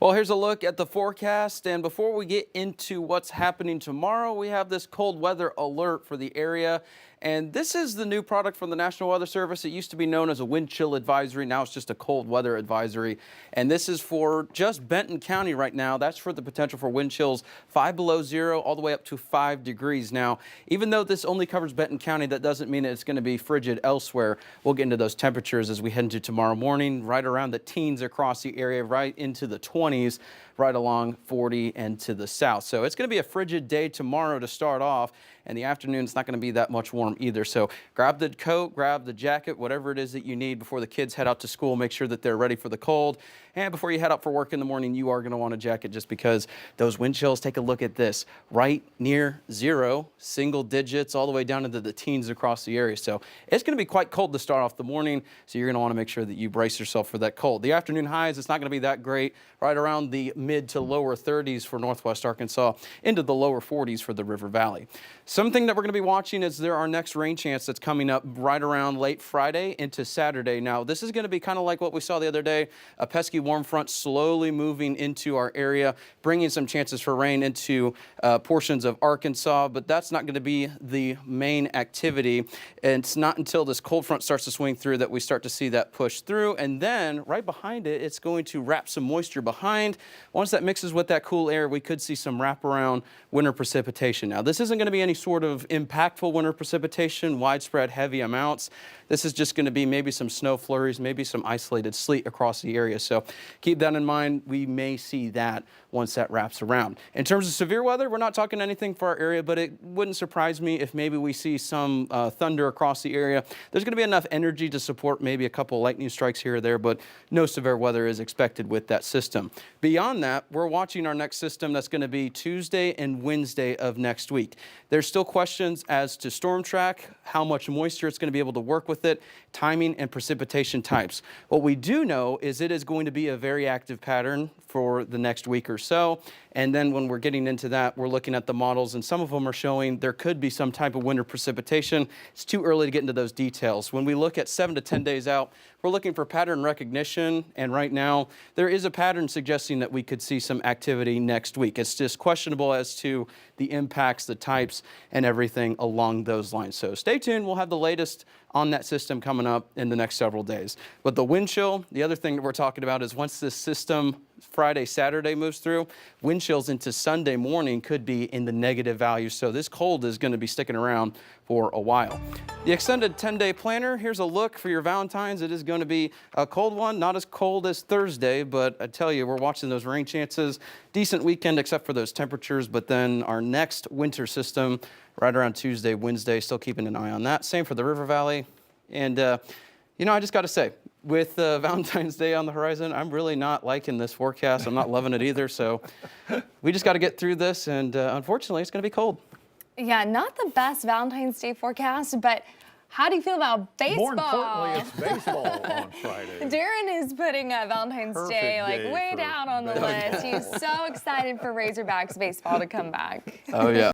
Well, here's a look at the forecast, and before we get into what's happening tomorrow, we have this cold weather alert for the area. And this is the new product from the National Weather Service. It used to be known as a wind chill advisory. Now it's just a cold weather advisory. And this is for just Benton County right now. That's for the potential for wind chills 5 below zero all the way up to 5 degrees. Now, even though this only covers Benton County, that doesn't mean it's going to be frigid elsewhere. We'll get into those temperatures as we head into tomorrow morning, right around the teens across the area, right into the 20s, right along 40 and to the south. So it's going to be a frigid day tomorrow to start off, and the afternoon it's not going to be that much warm either. So grab the coat, grab the jacket, whatever it is that you need before the kids head out to school. Make sure that they're ready for the cold. And before you head out for work in the morning, you are going to want a jacket just because those wind chills, take a look at this, right near zero, single digits, all the way down into the teens across the area. So it's going to be quite cold to start off the morning. So you're going to want to make sure that you brace yourself for that cold. The afternoon highs, it's not going to be that great, right around the mid to lower 30s for northwest Arkansas, into the lower 40s for the River Valley. Something that we're going to be watching is our next rain chance that's coming up right around late Friday into Saturday. Now, this is going to be kind of like what we saw the other day, a pesky warm front slowly moving into our area, bringing some chances for rain into portions of Arkansas, but that's not going to be the main activity. And it's not until this cold front starts to swing through that we start to see that push through, and then right behind it, it's going to wrap some moisture behind. Once that mixes with that cool air, we could see some wraparound winter precipitation. Now, this isn't going to be any sort of impactful winter precipitation, widespread heavy amounts. This is just going to be maybe some snow flurries, maybe some isolated sleet across the area. So keep that in mind. We may see that once that wraps around. In terms of severe weather, we're not talking anything for our area, but it wouldn't surprise me if maybe we see some thunder across the area. There's going to be enough energy to support maybe a couple lightning strikes here or there, but no severe weather is expected with that system. Beyond that, we're watching our next system that's going to be Tuesday and Wednesday of next week. There's still questions as to storm track, how much moisture it's going to be able to work with it, timing and precipitation types. What we do know is it is going to be a very active pattern for the next week or so. And then when we're getting into that, we're looking at the models, and some of them are showing there could be some type of winter precipitation. It's too early to get into those details. When we look at 7 to 10 days out, we're looking for pattern recognition, and right now there is a pattern suggesting that we could see some activity next week. It's just questionable as to the impacts, the types, and everything along those lines. So stay tuned. We'll have the latest on that system coming up in the next several days. But the wind chill, the other thing that we're talking about is once this system Friday, Saturday moves through, wind chills into Sunday morning could be in the negative values. So this cold is going to be sticking around for a while. The extended 10-day planner, here's a look for your Valentine's. It is going to be a cold one, not as cold as Thursday, but I tell you, we're watching those rain chances. Decent weekend except for those temperatures, but then our next winter system right around Tuesday, Wednesday, still keeping an eye on that. Same for the River Valley. And, you know, I just got to say, with Valentine's Day on the horizon, I'm really not liking this forecast. I'm not loving it either. So we just got to get through this. And unfortunately, it's going to be cold. Yeah, not the best Valentine's Day forecast, but how do you feel about baseball? More importantly, it's baseball on Friday. Darren is putting Valentine's Day like way down on the list. He's so excited for Razorbacks baseball to come back. Oh, yeah.